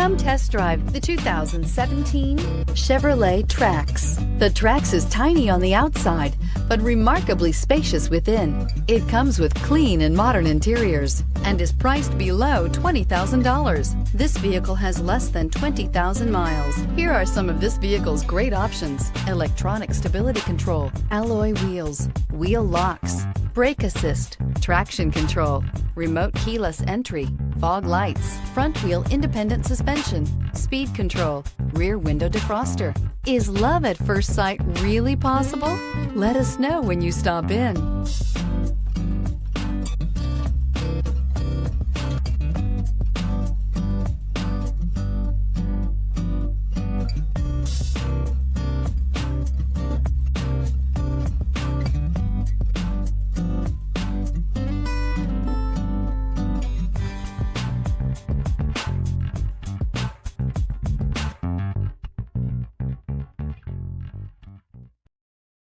Come test drive the 2017 Chevrolet Trax. The Trax is tiny on the outside, but remarkably spacious within. It comes with clean and modern interiors and is priced below $20,000. This vehicle has less than 20,000 miles. Here are some of this vehicle's great options: electronic stability control, alloy wheels, wheel locks, brake assist, traction control, remote keyless entry, fog lights, front wheel independent suspension, speed control, rear window defroster. Is love at first sight really possible? Let us know when you stop in.